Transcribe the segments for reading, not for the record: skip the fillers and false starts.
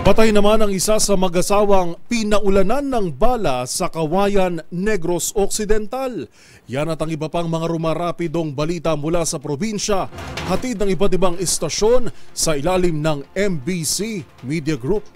Patay naman ang isa sa mag-asawang pinaulanan ng bala sa Kawayan, Negros Occidental. Yan at ang iba pang mga rumarapidong balita mula sa probinsya, hatid ng iba't ibang istasyon sa ilalim ng MBC Media Group.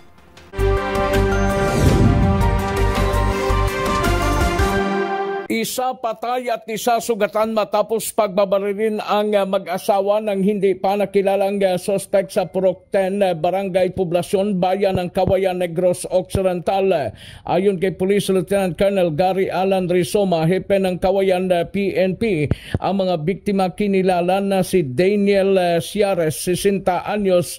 Isa patay at isa sugatan matapos pagbabarilin ang mag-asawa ng hindi pa nakilalang suspect sa Purok 10, Barangay Poblasyon, Bayan ng Kawayan, Negros Occidental. Ayon kay Police Lieutenant Colonel Gary Alan Rizoma, hepe ng Kawayan PNP, ang mga biktima kinilala na si Daniel Ciares, 60 anyos,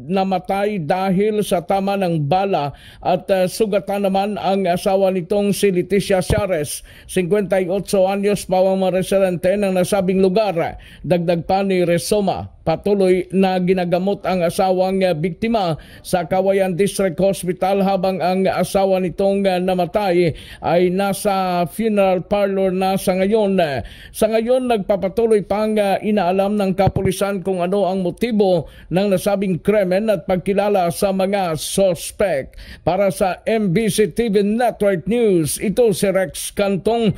namatay dahil sa tama ng bala, at sugatan naman ang asawa nitong si Leticia Ciares, 58 anyos, pawang mga residente ng nasabing lugar. Dagdag pa ni Rizoma, patuloy na ginagamot ang asawang biktima sa Kawayan District Hospital habang ang asawa nitong namatay ay nasa funeral parlor na sa ngayon. Sa ngayon, nagpapatuloy pang inaalam ng kapulisan kung ano ang motibo ng nasabing krimen at pagkilala sa mga suspect. Para sa MBC TV Network News, ito si Rex Cantong,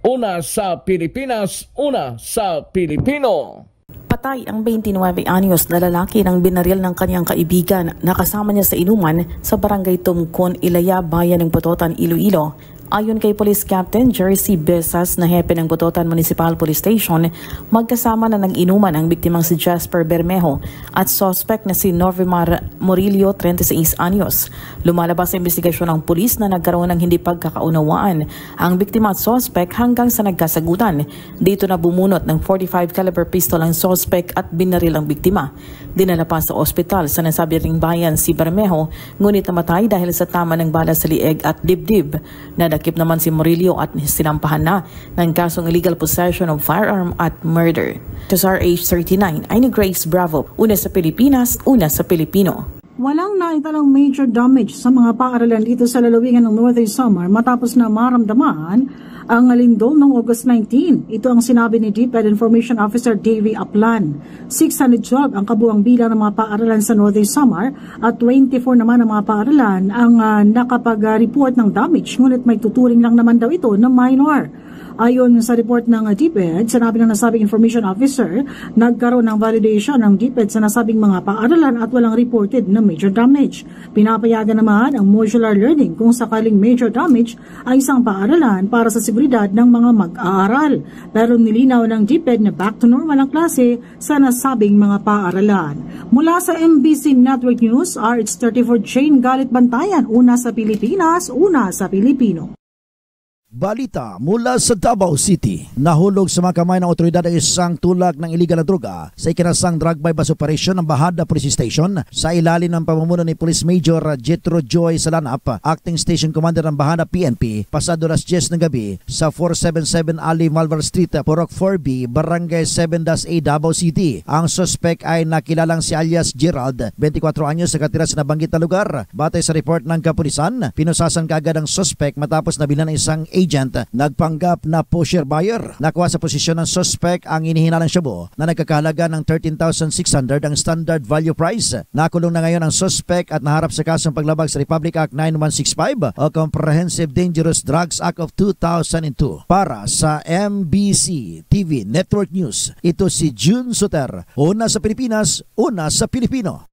una sa Pilipinas, una sa Pilipino. Patay ang 29 anyos na lalaki ng binaril ng kanyang kaibigan na kasama niya sa inuman sa Barangay Tumkon, Ilaya, Bayan ng Bototan, Iloilo. Ayon kay Police Captain Jersey Besas na hepe ng Bototan Municipal Police Station, magkasama na ng inuman ang biktimang si Jasper Bermejo at suspect na si Novemar Murillo, 36 anyos. Lumalabas sa investigasyon ng pulis na nagkaroon ng hindi pagkakaunawaan ang biktima at suspect hanggang sa nagkasagutan. Dito na bumunot ng 45 caliber pistol ang suspect at binaril ang biktima. Dinala pa sa ospital sa nasabi ring bayan si Bermejo, ngunit namatay dahil sa tama ng bala sa lieg at dibdib. Nadakip naman si Murillo at sinampahan na ng kasong illegal possession of firearm at murder. To age 39 ay ni Grace Bravo, una sa Pilipinas, una sa Pilipino. Walang naitalang major damage sa mga paaralan dito sa lalawigan ng Northern Samar matapos na maramdaman ang lindol noong August 19. Ito ang sinabi ni DepEd Information Officer Davy Aplan. 612 ang kabuang bilang ng mga paaralan sa Northern Samar at 24 naman ang mga paaralan ang nakapag-report ng damage, ngunit may tuturing lang naman daw ito na minor. Ayon sa report ng DepEd, sinabi ng nasabing information officer, nagkaroon ng validation ng DepEd sa nasabing mga paaralan at walang reported na major damage. Pinapayagan naman ang modular learning kung sakaling major damage ay isang paaralan para sa seguridad ng mga mag-aaral. Pero nilinaw ng DepEd na back to normal ang klase sa nasabing mga paaralan. Mula sa MBC Network News, RH34 Jane Galit Bantayan, una sa Pilipinas, una sa Pilipino. Balita mula sa Davao City. Nahulog sa mga kamay ng otoridad ang isang tulak ng iligal na droga sa ikinasang drug bypass operation ng Bahada Police Station sa ilalim ng pamumuno ni Police Major Jetro Joy Salanap, Acting Station Commander ng Bahada PNP, pasado alas 10 ng gabi sa 477 Ali Malvar Street, Purok 4B, Barangay 7-A, Davao City. Ang suspect ay nakilalang si alias Gerald, 24 anyos, nakatira sa nabanggit na lugar. Batay sa report ng kapulisan, pinusasan kaagad ang suspect matapos nabilan ng isang agent nagpanggap na pusher buyer. Nakuha sa posisyon ng suspect ang inihinalang shabu na nagkakahalaga ng 13,600 ang standard value price. Nakulong na ngayon ang suspect at naharap sa kasong paglabag sa Republic Act 9165 o Comprehensive Dangerous Drugs Act of 2002. Para sa MBC TV Network News, ito si June Soter, una sa Pilipinas, una sa Pilipino.